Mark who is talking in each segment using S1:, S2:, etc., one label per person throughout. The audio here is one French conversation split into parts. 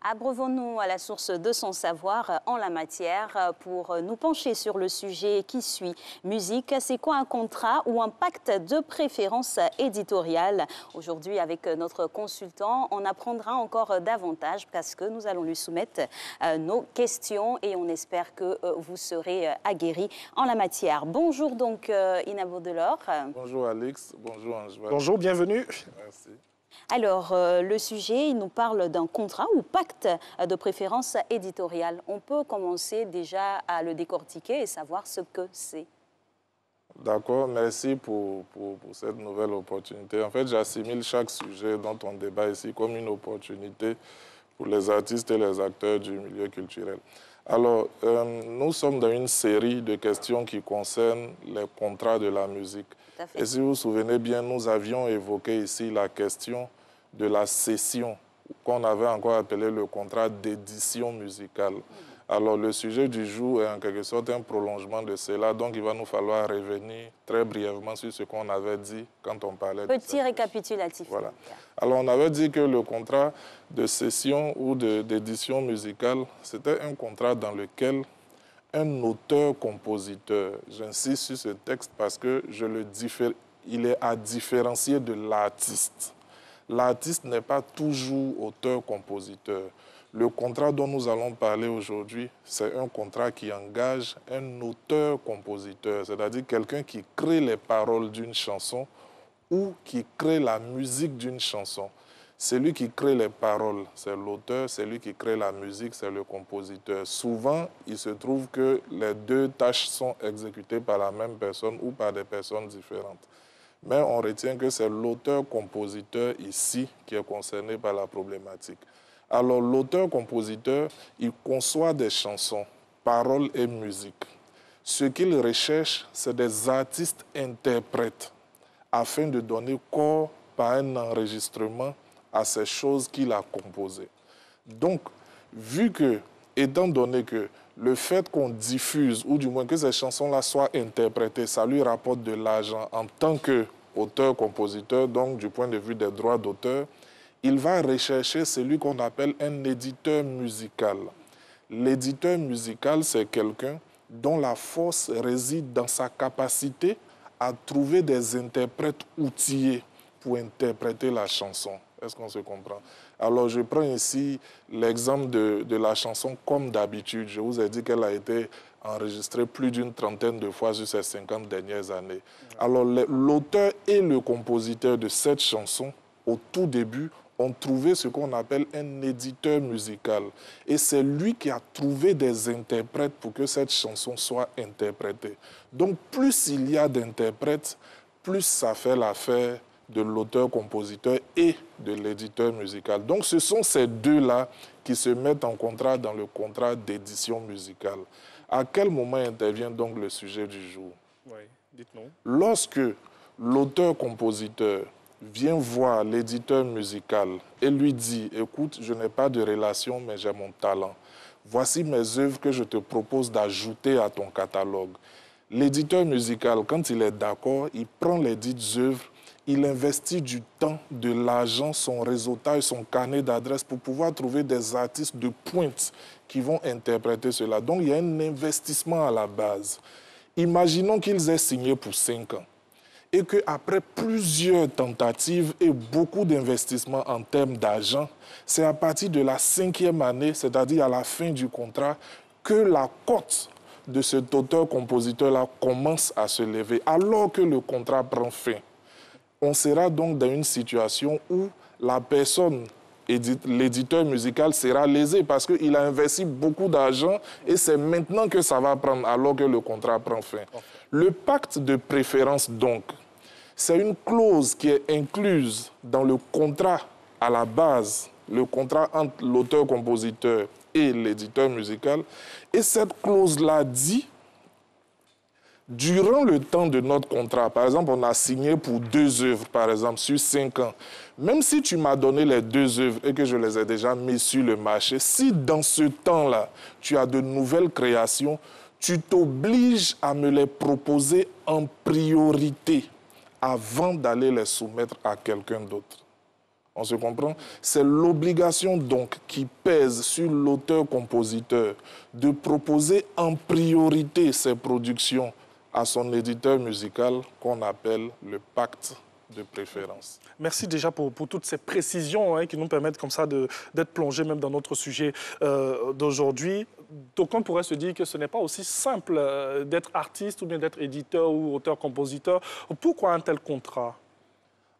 S1: Abreuvons-nous à la source de son savoir en la matière pour nous pencher sur le sujet qui suit. Musique, c'est quoi un contrat ou un pacte de préférence éditoriale? Aujourd'hui, avec notre consultant, on apprendra encore davantage parce que nous allons lui soumettre nos questions et on espère que vous serez aguerris en la matière. Bonjour donc Ina Baudelor.
S2: Bonjour Alex, bonjour Angela.
S3: Bonjour, bienvenue.
S2: Merci.
S1: Alors, le sujet, il nous parle d'un contrat ou pacte de préférence éditoriale. On peut commencer déjà à le décortiquer et savoir ce que c'est.
S2: D'accord, merci pour cette nouvelle opportunité. En fait, j'assimile chaque sujet dont on débat ici comme une opportunité pour les artistes et les acteurs du milieu culturel. Alors, nous sommes dans une série de questions qui concernent les contrats de la musique. Et si vous vous souvenez bien, nous avions évoqué ici la question de la cession, qu'on avait encore appelé le contrat d'édition musicale. Alors, le sujet du jour est en quelque sorte un prolongement de cela, donc il va nous falloir revenir très brièvement sur ce qu'on avait dit quand on parlait de ça.
S1: Petit récapitulatif.
S2: Voilà. Alors, on avait dit que le contrat de cession ou d'édition musicale, c'était un contrat dans lequel un auteur-compositeur, j'insiste sur ce texte parce que il est à différencier de l'artiste. L'artiste n'est pas toujours auteur-compositeur. Le contrat dont nous allons parler aujourd'hui, c'est un contrat qui engage un auteur-compositeur, c'est-à-dire quelqu'un qui crée les paroles d'une chanson ou qui crée la musique d'une chanson. Celui qui crée les paroles, c'est l'auteur, celui qui crée la musique, c'est le compositeur. Souvent, il se trouve que les deux tâches sont exécutées par la même personne ou par des personnes différentes. Mais on retient que c'est l'auteur-compositeur ici qui est concerné par la problématique. Alors, l'auteur-compositeur, il conçoit des chansons, paroles et musique. Ce qu'il recherche, c'est des artistes interprètes afin de donner corps par un enregistrement à ces choses qu'il a composées. Donc, étant donné que le fait qu'on diffuse, ou du moins que ces chansons-là soient interprétées, ça lui rapporte de l'argent en tant qu'auteur-compositeur, donc du point de vue des droits d'auteur, il va rechercher celui qu'on appelle un éditeur musical. L'éditeur musical, c'est quelqu'un dont la force réside dans sa capacité à trouver des interprètes outillés pour interpréter la chanson. Est-ce qu'on se comprend? Alors, je prends ici l'exemple de la chanson « Comme d'habitude ». Je vous ai dit qu'elle a été enregistrée plus d'une trentaine de fois sur ces 50 dernières années. Alors, l'auteur et le compositeur de cette chanson, au tout début, ont trouvé ce qu'on appelle un éditeur musical. Et c'est lui qui a trouvé des interprètes pour que cette chanson soit interprétée. Donc, plus il y a d'interprètes, plus ça fait l'affaire de l'auteur-compositeur et de l'éditeur musical. Donc, ce sont ces deux-là qui se mettent en contrat dans le contrat d'édition musicale. À quel moment intervient donc le sujet du jour?
S3: Oui, dites-nous.
S2: Lorsque l'auteur-compositeur vient voir l'éditeur musical et lui dit « Écoute, je n'ai pas de relation, mais j'ai mon talent. Voici mes œuvres que je te propose d'ajouter à ton catalogue. » L'éditeur musical, quand il est d'accord, il prend les dites œuvres, il investit du temps, de l'argent, son réseautage, son carnet d'adresses pour pouvoir trouver des artistes de pointe qui vont interpréter cela. Donc, il y a un investissement à la base. Imaginons qu'ils aient signé pour 5 ans et qu'après plusieurs tentatives et beaucoup d'investissements en termes d'argent, c'est à partir de la 5e année, c'est-à-dire à la fin du contrat, que la cote de cet auteur-compositeur-là commence à se lever, alors que le contrat prend fin. On sera donc dans une situation où la personne, l'éditeur musical, sera lésé parce qu'il a investi beaucoup d'argent et c'est maintenant que ça va prendre, alors que le contrat prend fin. Le pacte de préférence, donc, c'est une clause qui est incluse dans le contrat à la base, le contrat entre l'auteur-compositeur et l'éditeur musical. Et cette clause-là dit, durant le temps de notre contrat, par exemple, on a signé pour 2 œuvres, par exemple, sur 5 ans. Même si tu m'as donné les 2 œuvres et que je les ai déjà mises sur le marché, si dans ce temps-là, tu as de nouvelles créations, tu t'obliges à me les proposer en priorité avant d'aller les soumettre à quelqu'un d'autre. On se comprend? C'est l'obligation donc qui pèse sur l'auteur-compositeur de proposer en priorité ses productions à son éditeur musical qu'on appelle le pacte de préférence.
S3: Merci déjà pour toutes ces précisions qui nous permettent comme ça d'être plongés même dans notre sujet d'aujourd'hui. Donc on pourrait se dire que ce n'est pas aussi simple d'être artiste ou bien d'être éditeur ou auteur-compositeur. Pourquoi un tel contrat?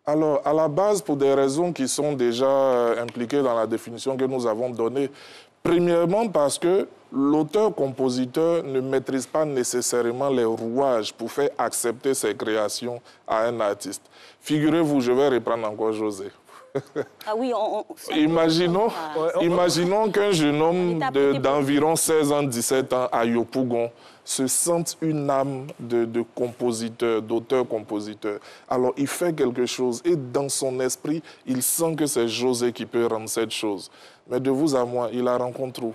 S2: Alors, à la base, pour des raisons qui sont déjà impliquées dans la définition que nous avons donnée, premièrement parce que l'auteur-compositeur ne maîtrise pas nécessairement les rouages pour faire accepter ses créations à un artiste. Figurez-vous, je vais reprendre encore José.
S1: Ah oui,
S2: Imaginons qu'un jeune homme d'environ 16 ans, 17 ans à Yopougon se sente une âme de compositeur, d'auteur-compositeur. Alors, il fait quelque chose et dans son esprit, il sent que c'est José qui peut rendre cette chose. Mais de vous à moi, il la rencontre où?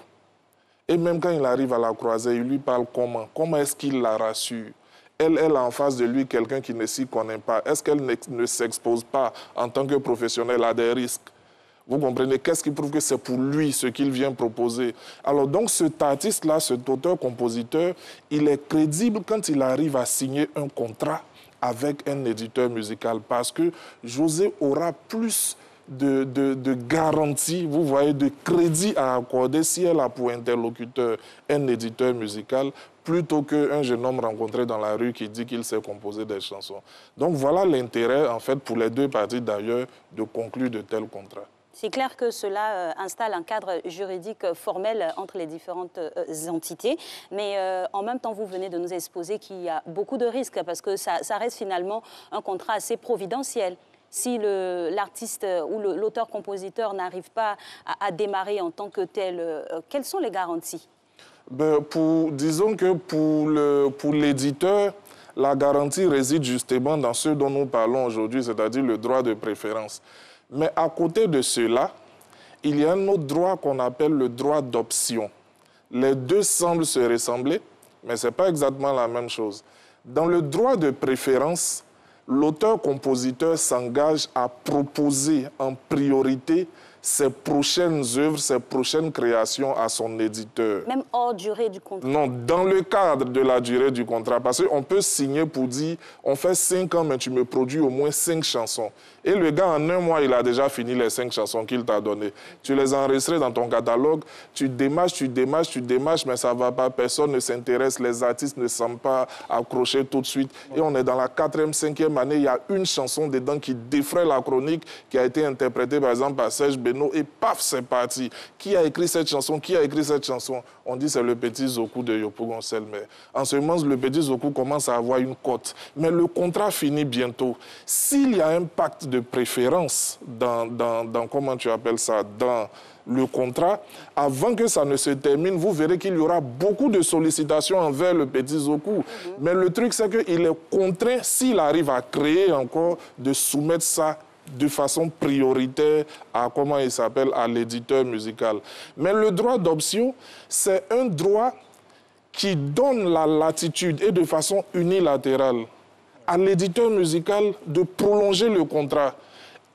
S2: Et même quand il arrive à la croisée, il lui parle comment? Comment est-ce qu'il la rassure? Elle a en face de lui quelqu'un qui ne s'y connaît pas. Est-ce qu'elle ne s'expose pas en tant que professionnel à des risques? Vous comprenez? Qu'est-ce qui prouve que c'est pour lui ce qu'il vient proposer? Alors donc cet artiste-là, cet auteur-compositeur, il est crédible quand il arrive à signer un contrat avec un éditeur musical parce que José aura plus de garantie, vous voyez, de crédit à accorder si elle a pour interlocuteur un éditeur musical plutôt qu'un jeune homme rencontré dans la rue qui dit qu'il sait composer des chansons. Donc voilà l'intérêt, en fait, pour les deux parties d'ailleurs, de conclure de tels contrats.
S1: C'est clair que cela installe un cadre juridique formel entre les différentes entités, mais en même temps, vous venez de nous exposer qu'il y a beaucoup de risques parce que ça reste finalement un contrat assez providentiel. Si l'artiste ou l'auteur-compositeur n'arrive pas à démarrer en tant que tel, quelles sont les garanties?
S2: Disons que pour l'éditeur, la garantie réside justement dans ce dont nous parlons aujourd'hui, c'est-à-dire le droit de préférence. Mais à côté de cela, il y a un autre droit qu'on appelle le droit d'option. Les deux semblent se ressembler, mais ce n'est pas exactement la même chose. Dans le droit de préférence, l'auteur-compositeur s'engage à proposer en priorité ses prochaines œuvres, ses prochaines créations à son éditeur.
S1: Même hors durée du contrat?
S2: Non, dans le cadre de la durée du contrat. Parce qu'on peut signer pour dire, on fait 5 ans, mais tu me produis au moins 5 chansons. Et le gars, en un mois, il a déjà fini les 5 chansons qu'il t'a données. Tu les as enregistrées dans ton catalogue, tu démarches, mais ça ne va pas, personne ne s'intéresse, les artistes ne semblent pas accrochés tout de suite. Et on est dans la 4e, 5e année, il y a une chanson dedans qui défraie la chronique, qui a été interprétée par exemple par Serge Beno, et paf, c'est parti. Qui a écrit cette chanson? Qui a écrit cette chanson? On dit c'est le petit Zoku de Yopougon Selmer. En ce moment, le petit Zoku commence à avoir une cote. Mais le contrat finit bientôt. S'il y a un pacte de préférence dans comment tu appelles ça, dans le contrat, avant que ça ne se termine, vous verrez qu'il y aura beaucoup de sollicitations envers le petit Zoku. Mais le truc, c'est qu'il est contraint, s'il arrive à créer encore, de soumettre ça de façon prioritaire à, comment il s'appelle, à l'éditeur musical. Mais le droit d'option, c'est un droit qui donne la latitude et de façon unilatérale à l'éditeur musical de prolonger le contrat.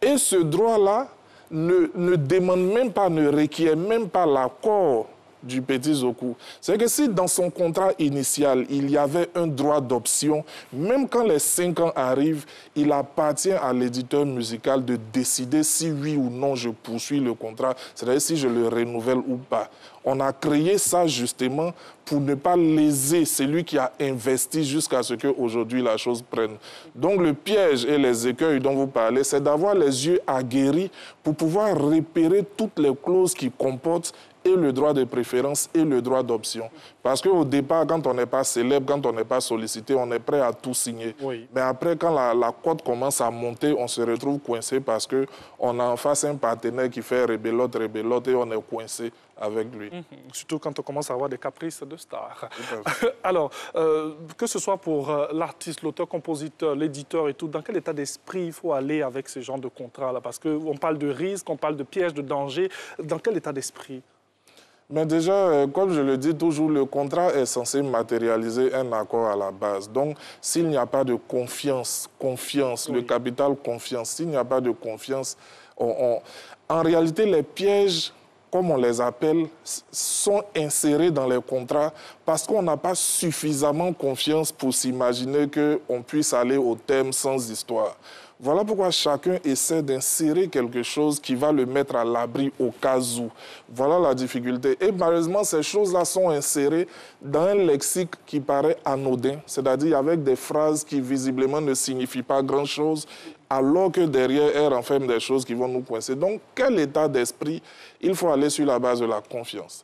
S2: Et ce droit-là ne demande même pas, ne requiert même pas l'accord du petit Zoku. C'est que si dans son contrat initial, il y avait un droit d'option, même quand les 5 ans arrivent, il appartient à l'éditeur musical de décider si oui ou non je poursuis le contrat, c'est-à-dire si je le renouvelle ou pas. On a créé ça justement pour ne pas léser celui qui a investi jusqu'à ce qu'aujourd'hui la chose prenne. Donc le piège et les écueils dont vous parlez, c'est d'avoir les yeux aguerris pour pouvoir repérer toutes les clauses qui comportent et le droit de préférence et le droit d'option. Parce qu'au départ, quand on n'est pas célèbre, quand on n'est pas sollicité, on est prêt à tout signer. Oui. Mais après, quand la cote commence à monter, on se retrouve coincé parce qu'on a en face un partenaire qui fait rebelote et on est coincé avec lui.
S3: Surtout quand on commence à avoir des caprices de star. Alors, que ce soit pour l'artiste, l'auteur-compositeur, l'éditeur et tout, dans quel état d'esprit il faut aller avec ce genre de contrat-là? Parce qu'on parle de risque, on parle de piège, de danger. Dans quel état d'esprit?
S2: Mais déjà, comme je le dis toujours, le contrat est censé matérialiser un accord à la base. Donc, s'il n'y a pas de confiance, le capital confiance, s'il n'y a pas de confiance, En réalité, les pièges, comme on les appelle, sont insérés dans les contrats parce qu'on n'a pas suffisamment confiance pour s'imaginer qu'on puisse aller au terme sans histoire. Voilà pourquoi chacun essaie d'insérer quelque chose qui va le mettre à l'abri au cas où. Voilà la difficulté. Et malheureusement, ces choses-là sont insérées dans un lexique qui paraît anodin, c'est-à-dire avec des phrases qui visiblement ne signifient pas grand-chose, alors que derrière, elles renferment des choses qui vont nous coincer. Donc, quel état d'esprit? Il faut aller sur la base de la confiance.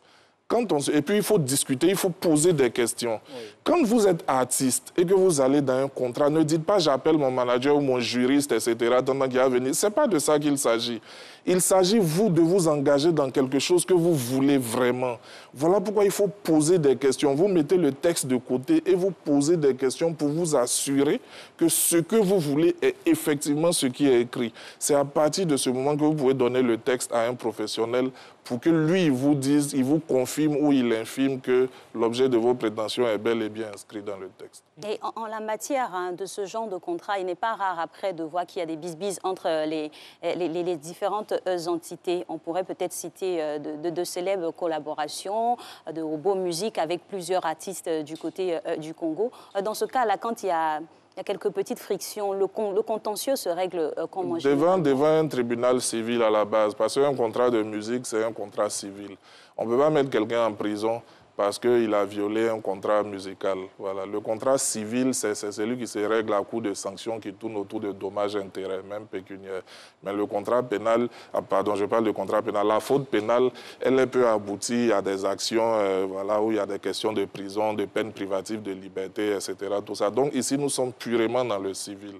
S2: Et puis, il faut discuter, il faut poser des questions. Oui. Quand vous êtes artiste et que vous allez dans un contrat, ne dites pas « j'appelle mon manager ou mon juriste, etc. » pendant qu'il va venir. Ce n'est pas de ça qu'il s'agit. Il s'agit, vous, de vous engager dans quelque chose que vous voulez vraiment. Voilà pourquoi il faut poser des questions. Vous mettez le texte de côté et vous posez des questions pour vous assurer que ce que vous voulez est effectivement ce qui est écrit. C'est à partir de ce moment que vous pouvez donner le texte à un professionnel pour que lui, il vous dise, il vous confirme ou il infirme que l'objet de vos prétentions est bel et bien inscrit dans le texte.
S1: Et en la matière de ce genre de contrat, il n'est pas rare après de voir qu'il y a des bisbises entre les différentes entités. On pourrait peut-être citer de célèbres collaborations, de Robo Musique avec plusieurs artistes du côté du Congo. Dans ce cas-là, quand il y a quelques petites frictions, le contentieux se règle comment?
S2: Devant un tribunal civil à la base, parce qu'un contrat de musique, c'est un contrat civil. On ne peut pas mettre quelqu'un en prison parce qu'il a violé un contrat musical. Voilà. Le contrat civil, c'est celui qui se règle à coup de sanctions qui tournent autour de dommages et intérêts, même pécuniaires. Mais le contrat pénal, pardon, je parle de contrat pénal, la faute pénale, elle peut aboutir à des actions voilà, où il y a des questions de prison, de peine privative de liberté, etc. Tout ça. Donc ici, nous sommes purement dans le civil.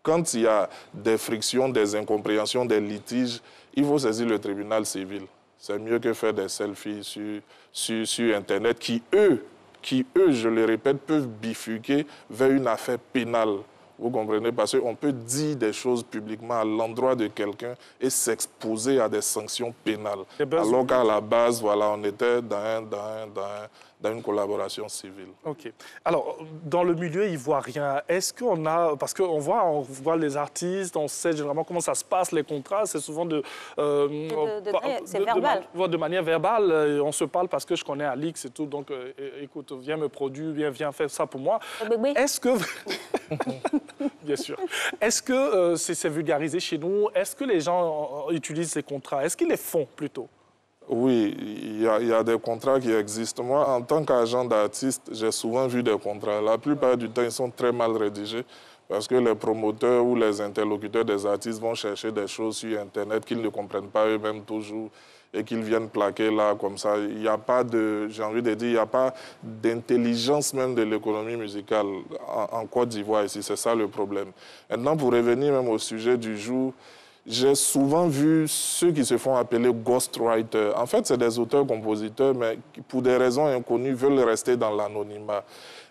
S2: Quand il y a des frictions, des incompréhensions, des litiges, il faut saisir le tribunal civil. C'est mieux que faire des selfies sur Internet qui, eux, je le répète, peuvent bifurquer vers une affaire pénale. Vous comprenez? Parce qu'on peut dire des choses publiquement à l'endroit de quelqu'un et s'exposer à des sanctions pénales. Alors qu'à la base, voilà, on était dans une collaboration civile.
S3: OK. Alors, dans le milieu ivoirien, est-ce qu'on a... Parce qu'on voit les artistes, on sait généralement comment ça se passe, les contrats, c'est souvent
S1: c'est verbal.
S3: De manière verbale, on se parle parce que je connais Alix et tout, donc écoute, viens me produire, viens faire ça pour moi. Est-ce que... Bien sûr. Est-ce que c'est vulgarisé chez nous? Est-ce que les gens utilisent ces contrats? Est-ce qu'ils les font plutôt?
S2: Oui, il y a des contrats qui existent. Moi, en tant qu'agent d'artiste, j'ai souvent vu des contrats. La plupart du temps, ils sont très mal rédigés parce que les promoteurs ou les interlocuteurs des artistes vont chercher des choses sur Internet qu'ils ne comprennent pas eux-mêmes toujours et qu'ils viennent plaquer là comme ça. Il n'y a pas de, j'ai envie de dire, il n'y a pas d'intelligence même de l'économie musicale en Côte d'Ivoire ici. C'est ça le problème. Maintenant, pour revenir même au sujet du jour, j'ai souvent vu ceux qui se font appeler ghostwriters. En fait, c'est des auteurs-compositeurs, mais qui, pour des raisons inconnues, veulent rester dans l'anonymat.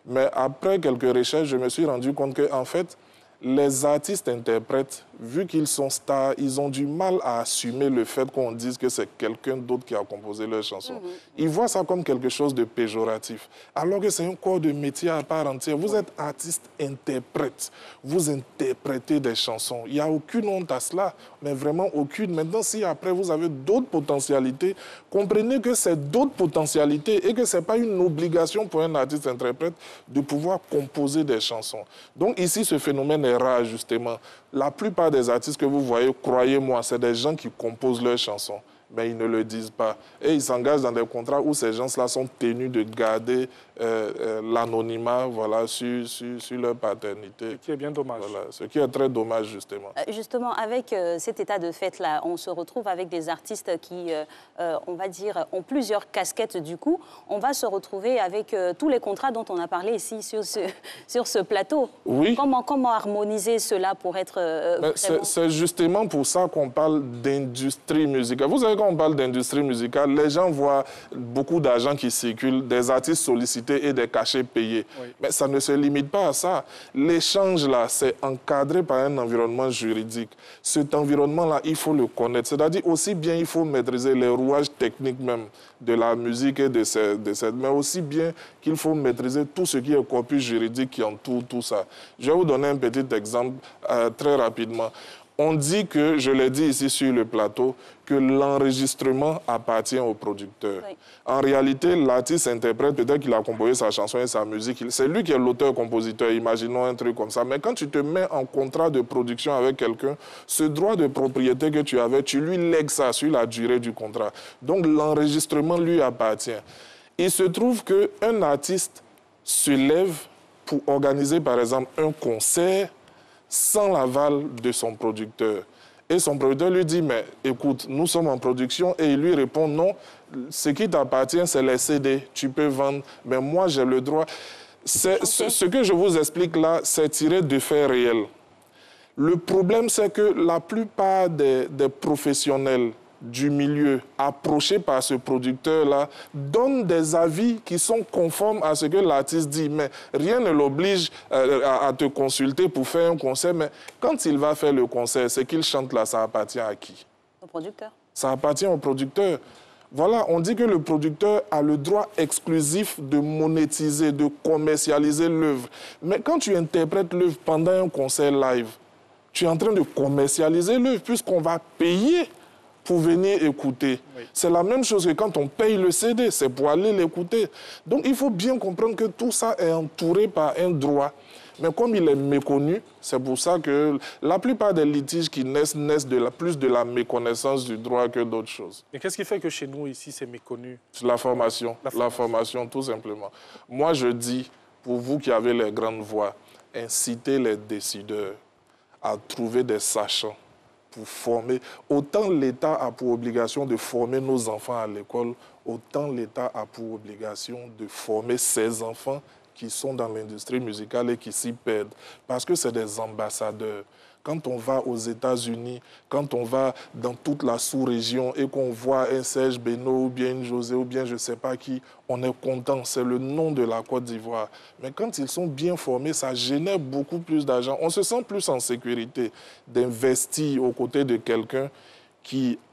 S2: Mais après quelques recherches, je me suis rendu compte qu'en fait, les artistes-interprètes, vu qu'ils sont stars, ils ont du mal à assumer le fait qu'on dise que c'est quelqu'un d'autre qui a composé leur chanson. Ils voient ça comme quelque chose de péjoratif, alors que c'est un corps de métier à part entière. Vous êtes artiste-interprète, vous interprétez des chansons. Il n'y a aucune honte à cela, mais vraiment aucune. Maintenant, si après vous avez d'autres potentialités, comprenez que c'est d'autres potentialités et que ce n'est pas une obligation pour un artiste-interprète de pouvoir composer des chansons. Donc ici, ce phénomène est rare, justement. La plupart des artistes que vous voyez, croyez-moi, c'est des gens qui composent leurs chansons, mais ils ne le disent pas. Et ils s'engagent dans des contrats où ces gens-là sont tenus de garder l'anonymat, voilà, sur leur paternité.
S3: Ce qui est bien dommage.
S2: Voilà, ce qui est très dommage, justement.
S1: Justement, avec cet état de fait-là, on se retrouve avec des artistes qui, on va dire, ont plusieurs casquettes du coup. On va se retrouver avec tous les contrats dont on a parlé ici sur ce plateau.
S2: Oui.
S1: Comment harmoniser cela pour être
S2: c'est justement pour ça qu'on parle d'industrie musicale. Vous savez, quand on parle d'industrie musicale, les gens voient beaucoup d'argent qui circule, des artistes sollicités et des cachets payés. Oui. Mais ça ne se limite pas à ça. L'échange, là, c'est encadré par un environnement juridique. Cet environnement-là, il faut le connaître. C'est-à-dire aussi bien, il faut maîtriser les rouages techniques même de la musique et de cette, mais aussi bien qu'il faut maîtriser tout ce qui est corpus juridique qui entoure tout ça. Je vais vous donner un petit exemple très rapidement. On dit que, je l'ai dit ici sur le plateau, que l'enregistrement appartient au producteur. Oui. En réalité, l'artiste interprète, peut-être qu'il a composé sa chanson et sa musique, c'est lui qui est l'auteur-compositeur, imaginons un truc comme ça. Mais quand tu te mets en contrat de production avec quelqu'un, ce droit de propriété que tu avais, tu lui lègues ça sur la durée du contrat. Donc l'enregistrement lui appartient. Il se trouve qu'un artiste se lève pour organiser, par exemple, un concert sans l'aval de son producteur. Et son producteur lui dit, mais écoute, nous sommes en production. Et il lui répond, non, ce qui t'appartient, c'est les CD. Tu peux vendre, mais moi, j'ai le droit. Ce que je vous explique là, c'est tiré de faits réels. Le problème, c'est que la plupart des professionnels du milieu approchés par ce producteur-là donnent des avis qui sont conformes à ce que l'artiste dit. Mais rien ne l'oblige à te consulter pour faire un concert. Mais quand il va faire le concert, ce qu'il chante là, ça appartient à qui?
S1: Au producteur.
S2: Ça appartient au producteur. Voilà, on dit que le producteur a le droit exclusif de monétiser, de commercialiser l'œuvre. Mais quand tu interprètes l'œuvre pendant un concert live, tu es en train de commercialiser l'œuvre puisqu'on va payer pour venir écouter. Oui. C'est la même chose que quand on paye le CD, c'est pour aller l'écouter. Donc il faut bien comprendre que tout ça est entouré par un droit. Mais comme il est méconnu, c'est pour ça que la plupart des litiges qui naissent plus de la méconnaissance du droit que d'autres choses.
S3: Et qu'est-ce qui fait que chez nous, ici, c'est méconnu?
S2: La formation. La formation, tout simplement. Moi, je dis, pour vous qui avez les grandes voix, incitez les décideurs à trouver des sachants pour former. Autant l'État a pour obligation de former nos enfants à l'école, autant l'État a pour obligation de former ses enfants qui sont dans l'industrie musicale et qui s'y perdent. Parce que c'est des ambassadeurs. Quand on va aux États-Unis, quand on va dans toute la sous-région et qu'on voit un Serge Beno ou bien une José ou bien je ne sais pas qui, on est content, c'est le nom de la Côte d'Ivoire. Mais quand ils sont bien formés, ça génère beaucoup plus d'argent. On se sent plus en sécurité d'investir aux côtés de quelqu'un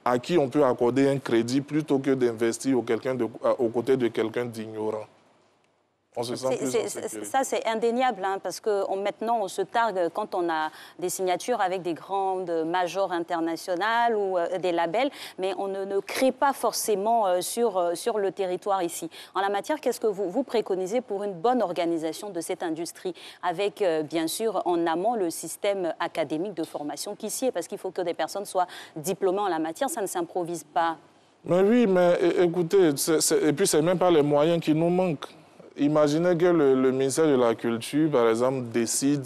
S2: à qui on peut accorder un crédit plutôt que d'investir aux côtés de quelqu'un d'ignorant. On se sent plus en sécurité.
S1: Ça, c'est indéniable, hein, parce que maintenant, on se targue quand on a des signatures avec des grandes majors internationales ou des labels, mais on ne crée pas forcément sur le territoire ici. En la matière, qu'est-ce que vous préconisez pour une bonne organisation de cette industrie, avec, bien sûr, en amont, le système académique de formation qui s'y est, parce qu'il faut que des personnes soient diplômées en la matière, ça ne s'improvise pas.
S2: Mais oui, mais écoutez, et puis, ce n'est même pas les moyens qui nous manquent. Imaginez que le ministère de la Culture, par exemple, décide,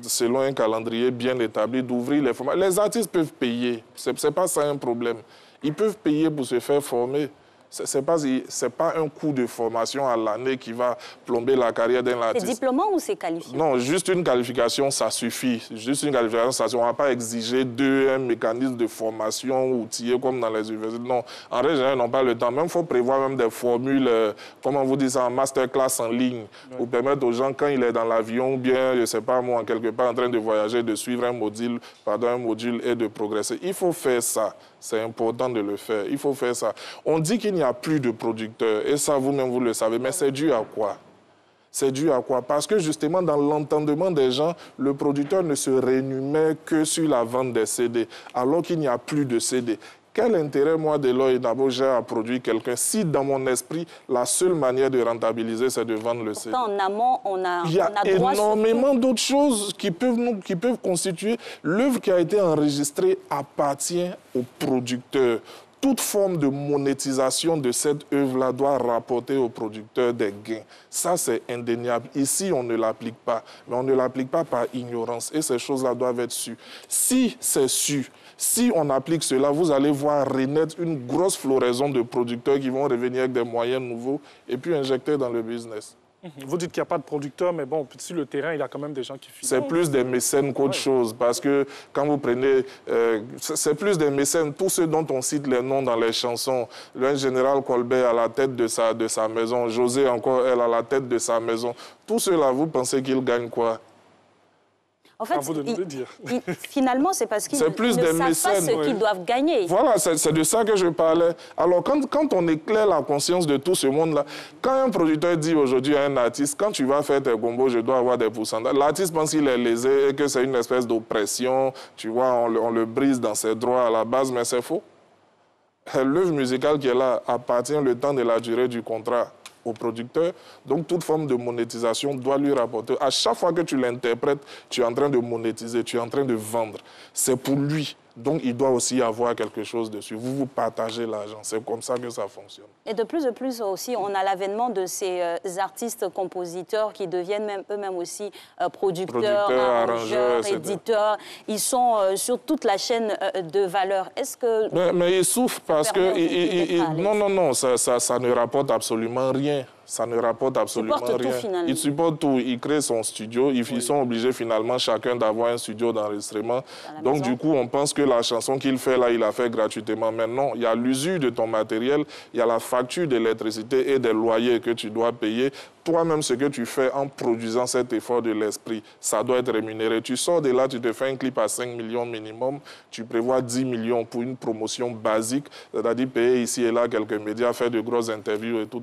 S2: selon un calendrier bien établi, d'ouvrir les formations. Les artistes peuvent payer, c'est pas ça un problème. Ils peuvent payer pour se faire former. C'est pas un coût de formation à l'année qui va plomber la carrière d'un artiste.
S1: C'est diplômant ou c'est qualifié?
S2: Non, juste une qualification, ça suffit. Juste une qualification, ça suffit. On ne va pas exiger un mécanisme de formation outillé comme dans les universités. Non, en règle, ils n'ont pas le temps. Même, il faut prévoir même des formules, comment vous dites ça, en masterclass en ligne, pour permettre aux gens, quand il est dans l'avion, ou bien, je ne sais pas moi, quelque part en train de voyager, de suivre un module et de progresser. Il faut faire ça. C'est important de le faire. Il faut faire ça. On dit qu'il n'y a plus de producteurs. Et ça, vous-même, vous le savez. Mais c'est dû à quoi? C'est dû à quoi? Parce que justement, dans l'entendement des gens, le producteur ne se rémunère que sur la vente des CD, alors qu'il n'y a plus de CD. Quel intérêt, moi, dès lors, j'ai à produire quelqu'un si, dans mon esprit, la seule manière de rentabiliser, c'est de vendre le CD?
S1: Pourtant, en amont, on a
S2: Il y a énormément d'autres choses qui peuvent constituer. L'œuvre qui a été enregistrée appartient au producteur. Toute forme de monétisation de cette œuvre-là doit rapporter au producteur des gains. Ça, c'est indéniable. Ici, on ne l'applique pas. Mais on ne l'applique pas par ignorance. Et ces choses-là doivent être sues. Si c'est su, si on applique cela, vous allez voir renaître une grosse floraison de producteurs qui vont revenir avec des moyens nouveaux et puis injecter dans le business.
S3: Vous dites qu'il n'y a pas de producteurs, mais bon, sur le terrain, il y a quand même des gens qui financent.
S2: C'est plus des mécènes qu'autre chose, parce que quand vous prenez... c'est plus des mécènes, tous ceux dont on cite les noms dans les chansons. Le général Colbert à la tête de sa maison, José encore, elle à la tête de sa maison. Tous ceux-là, vous pensez qu'ils gagnent quoi?
S1: En fait,
S3: à vous de nous le dire.
S1: Finalement, c'est parce qu'ils ne
S2: plus
S1: savent
S2: des
S1: pas
S2: mécènes,
S1: ce qu'ils doivent gagner.
S2: Voilà, c'est de ça que je parlais. Alors, quand on éclaire la conscience de tout ce monde-là, quand un producteur dit aujourd'hui à un artiste, quand tu vas faire tes combos, je dois avoir des pourcentages, l'artiste pense qu'il est lésé et que c'est une espèce d'oppression, tu vois, on le brise dans ses droits à la base, mais c'est faux. L'œuvre musicale qui est là appartient le temps de la durée du contrat au producteur. Donc, toute forme de monétisation doit lui rapporter. À chaque fois que tu l'interprètes, tu es en train de monétiser, tu es en train de vendre. C'est pour lui. Donc, il doit aussi avoir quelque chose dessus. Vous partagez l'argent. C'est comme ça que ça fonctionne.
S1: Et de plus aussi, on a l'avènement de ces artistes-compositeurs qui deviennent eux-mêmes aussi producteurs, arrangeurs, éditeurs. Ils sont sur toute la chaîne de valeur. Est-ce que...
S2: Mais ils souffrent parce que... Non, ça ne rapporte absolument rien. Ça ne rapporte absolument rien.
S1: Tout, finalement.
S2: Ils supportent tout. Ils créent son studio. Ils sont obligés finalement chacun d'avoir un studio d'enregistrement. Donc du coup, on pense que la chanson qu'il fait là, il la fait gratuitement. Mais non, il y a l'usure de ton matériel, il y a la facture d'électricité et des loyers que tu dois payer. Toi-même, ce que tu fais en produisant cet effort de l'esprit, ça doit être rémunéré. Tu sors de là, tu te fais un clip à 5 millions minimum, tu prévois 10 millions pour une promotion basique, c'est-à-dire payer ici et là quelques médias, faire de grosses interviews et tout.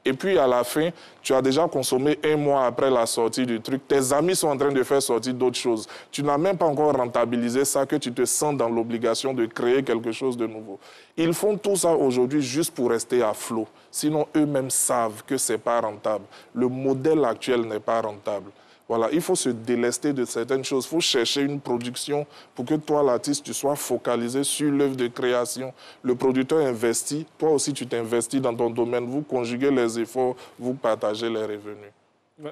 S2: Et puis, à la fin, tu as déjà consommé 1 mois après la sortie du truc. Tes amis sont en train de faire sortir d'autres choses. Tu n'as même pas encore rentabilisé ça, que tu te sens dans l'obligation de créer quelque chose de nouveau. Ils font tout ça aujourd'hui juste pour rester à flot. Sinon, eux-mêmes savent que ce n'est pas rentable. Le modèle actuel n'est pas rentable. Voilà, il faut se délester de certaines choses. Il faut chercher une production pour que toi, l'artiste, tu sois focalisé sur l'œuvre de création. Le producteur investit, toi aussi tu t'investis dans ton domaine. Vous conjuguez les efforts, vous partagez les revenus.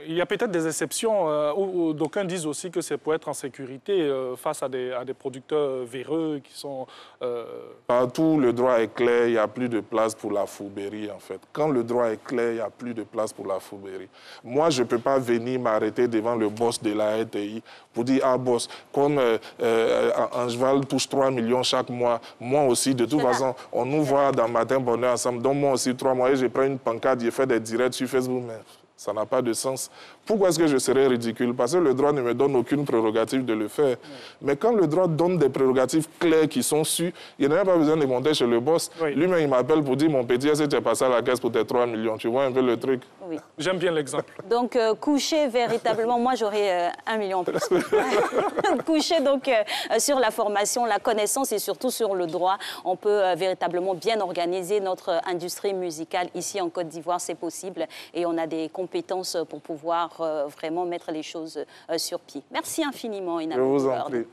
S3: Il y a peut-être des exceptions où d'aucuns disent aussi que c'est pour être en sécurité face à des producteurs véreux qui sont...
S2: Partout, le droit est clair, il n'y a plus de place pour la fourberie, en fait. Quand le droit est clair, il n'y a plus de place pour la fourberie. Moi, je ne peux pas venir m'arrêter devant le boss de la RTI pour dire « Ah, boss, comme Angeval touche 3 millions chaque mois, moi aussi, de toute façon, on nous voit dans Matin Bonheur ensemble, donc moi aussi 3 mois, et je prends une pancarte, je fais des directs sur Facebook, mais... » Ça n'a pas de sens. Pourquoi est-ce que je serais ridicule? Parce que le droit ne me donne aucune prérogative de le faire. Mais quand le droit donne des prérogatives claires qui sont sûres, il n'y a même pas besoin de monter chez le boss. Lui-même, il m'appelle pour dire, mon petit, est-ce que tu es passé à la caisse pour tes 3 millions? Tu vois un peu le truc?
S1: Oui.
S3: J'aime bien l'exemple.
S1: Donc, coucher véritablement, moi j'aurais 1 million en plus. Coucher donc sur la formation, la connaissance et surtout sur le droit. On peut véritablement bien organiser notre industrie musicale ici en Côte d'Ivoire, c'est possible. Et on a des compétences pour pouvoir vraiment mettre les choses sur pied. Merci infiniment, Ina.
S2: Je vous en prie.